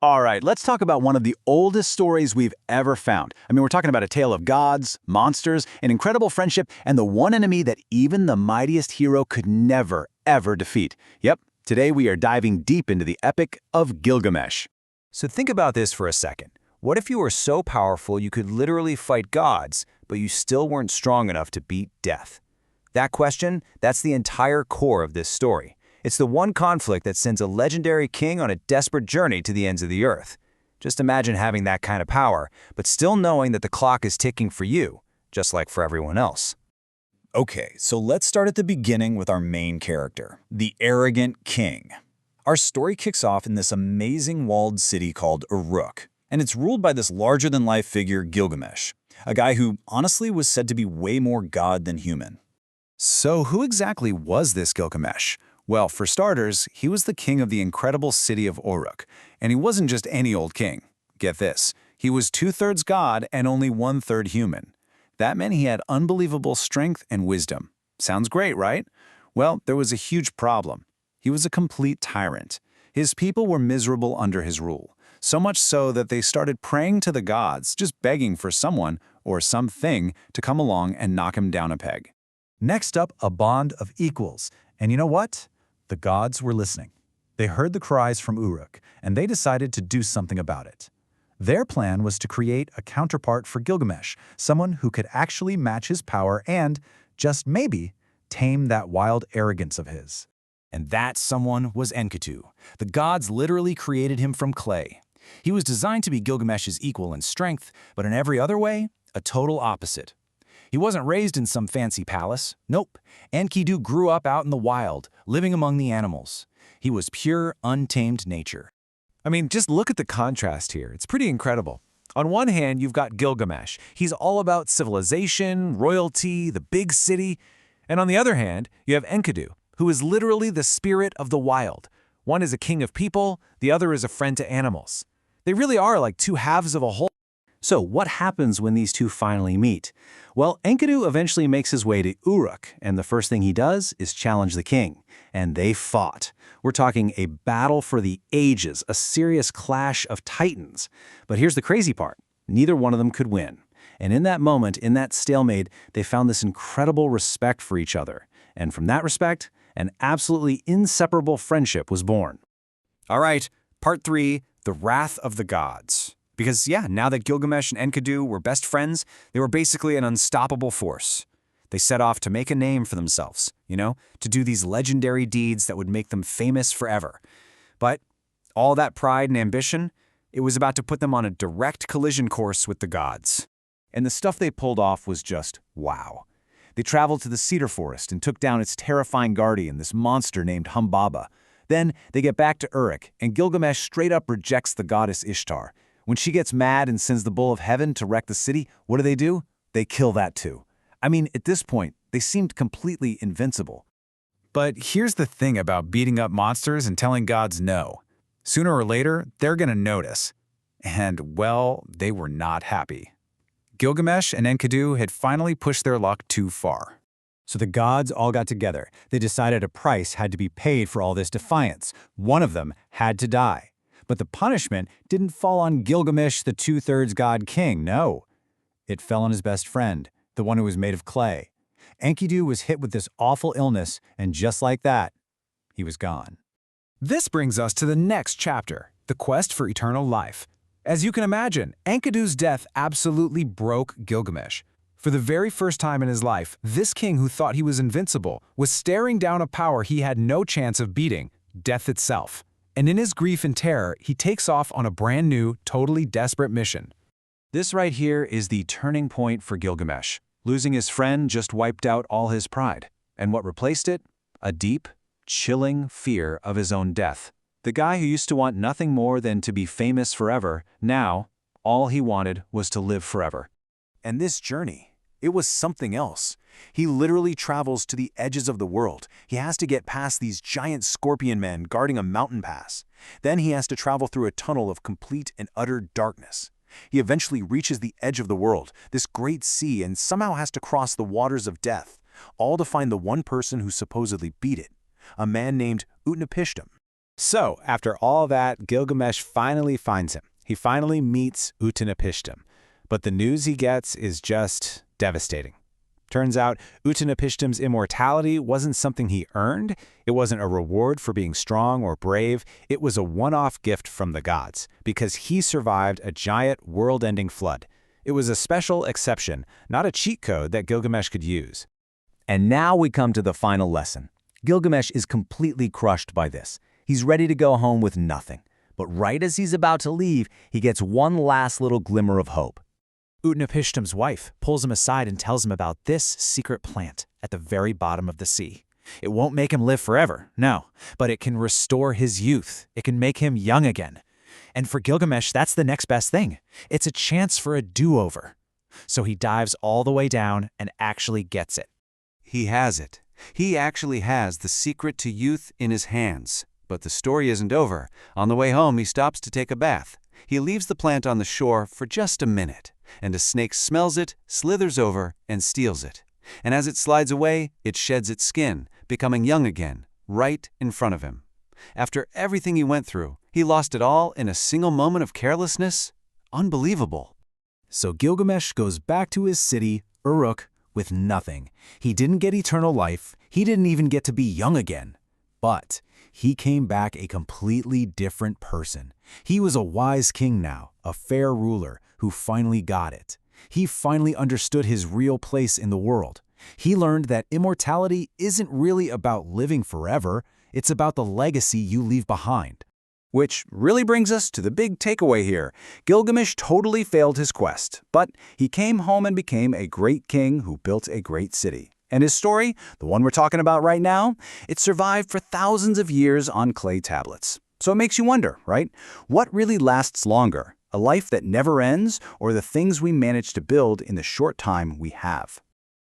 All right, let's talk about one of the oldest stories we've ever found. We're talking about a tale of gods, monsters, an incredible friendship, and the one enemy that even the mightiest hero could never, ever defeat. Yep, today we are diving deep into the epic of Gilgamesh. So think about this for a second. What if you were so powerful you could literally fight gods, but you still weren't strong enough to beat death? That question, that's the entire core of this story. It's the one conflict that sends a legendary king on a desperate journey to the ends of the earth. Just imagine having that kind of power, but still knowing that the clock is ticking for you, just like for everyone else. Okay, so let's start at the beginning with our main character, the arrogant king. Our story kicks off in this amazing walled city called Uruk, and it's ruled by this larger-than-life figure Gilgamesh, a guy who honestly was said to be way more god than human. So who exactly was this Gilgamesh? Well, for starters, he was the king of the incredible city of Uruk, and he wasn't just any old king. Get this, he was 2/3 god and only 1/3 human. That meant he had unbelievable strength and wisdom. Sounds great, right? Well, there was a huge problem. He was a complete tyrant. His people were miserable under his rule, so much so that they started praying to the gods, just begging for someone or something to come along and knock him down a peg. Next up, a bond of equals. And you know what? The gods were listening. They heard the cries from Uruk, and they decided to do something about it. Their plan was to create a counterpart for Gilgamesh, someone who could actually match his power and, just maybe, tame that wild arrogance of his. And that someone was Enkidu. The gods literally created him from clay. He was designed to be Gilgamesh's equal in strength, but in every other way, a total opposite. He wasn't raised in some fancy palace. Nope. Enkidu grew up out in the wild, living among the animals. He was pure, untamed nature. Just look at the contrast here. It's pretty incredible. On one hand, you've got Gilgamesh. He's all about civilization, royalty, the big city. And on the other hand, you have Enkidu, who is literally the spirit of the wild. One is a king of people, the other is a friend to animals. They really are like two halves of a whole. So what happens when these two finally meet? Well, Enkidu eventually makes his way to Uruk, and the first thing he does is challenge the king. And they fought. We're talking a battle for the ages, a serious clash of titans. But here's the crazy part. Neither one of them could win. And in that moment, in that stalemate, they found this incredible respect for each other. And from that respect, an absolutely inseparable friendship was born. All right, part 3, the wrath of the gods. Because now that Gilgamesh and Enkidu were best friends, they were basically an unstoppable force. They set off to make a name for themselves, to do these legendary deeds that would make them famous forever. But all that pride and ambition, it was about to put them on a direct collision course with the gods. And the stuff they pulled off was just wow. They traveled to the cedar forest and took down its terrifying guardian, this monster named Humbaba. Then they get back to Uruk, and Gilgamesh straight up rejects the goddess Ishtar. When she gets mad and sends the bull of heaven to wreck the city, what do? They kill that too. At this point, they seemed completely invincible. But here's the thing about beating up monsters and telling gods no. Sooner or later, they're gonna notice. And, well, they were not happy. Gilgamesh and Enkidu had finally pushed their luck too far. So the gods all got together. They decided a price had to be paid for all this defiance. One of them had to die. But the punishment didn't fall on Gilgamesh, the 2/3 god king, no. It fell on his best friend, the one who was made of clay. Enkidu was hit with this awful illness, and just like that, he was gone. This brings us to the next chapter, the quest for eternal life. As you can imagine, Enkidu's death absolutely broke Gilgamesh. For the very first time in his life, this king who thought he was invincible was staring down a power he had no chance of beating, death itself. And in his grief and terror, he takes off on a brand new, totally desperate mission. This right here is the turning point for Gilgamesh. Losing his friend just wiped out all his pride. And what replaced it? A deep, chilling fear of his own death. The guy who used to want nothing more than to be famous forever, now, all he wanted was to live forever. And this journey, it was something else. He literally travels to the edges of the world. He has to get past these giant scorpion men guarding a mountain pass. Then he has to travel through a tunnel of complete and utter darkness. He eventually reaches the edge of the world, this great sea, and somehow has to cross the waters of death, all to find the one person who supposedly beat it, a man named Utnapishtim. So, after all that, Gilgamesh finally finds him. He finally meets Utanapishtim. But the news he gets is just devastating. Turns out, Utanapishtim's immortality wasn't something he earned. It wasn't a reward for being strong or brave. It was a one-off gift from the gods, because he survived a giant world-ending flood. It was a special exception, not a cheat code that Gilgamesh could use. And now we come to the final lesson. Gilgamesh is completely crushed by this. He's ready to go home with nothing. But right as he's about to leave, he gets one last little glimmer of hope. Utnapishtim's wife pulls him aside and tells him about this secret plant at the very bottom of the sea. It won't make him live forever, no, but it can restore his youth. It can make him young again. And for Gilgamesh, that's the next best thing. It's a chance for a do-over. So he dives all the way down and actually gets it. He has it. He actually has the secret to youth in his hands. But the story isn't over. On the way home, he stops to take a bath. He leaves the plant on the shore for just a minute, and a snake smells it, slithers over, and steals it. And as it slides away, it sheds its skin, becoming young again, right in front of him. After everything he went through, he lost it all in a single moment of carelessness? Unbelievable. So Gilgamesh goes back to his city, Uruk, with nothing. He didn't get eternal life. He didn't even get to be young again. But he came back a completely different person. He was a wise king now, a fair ruler who finally got it. He finally understood his real place in the world. He learned that immortality isn't really about living forever. It's about the legacy you leave behind. Which really brings us to the big takeaway here. Gilgamesh totally failed his quest, but he came home and became a great king who built a great city. And his story, the one we're talking about right now, it survived for thousands of years on clay tablets. So it makes you wonder, right? What really lasts longer? A life that never ends, or the things we manage to build in the short time we have?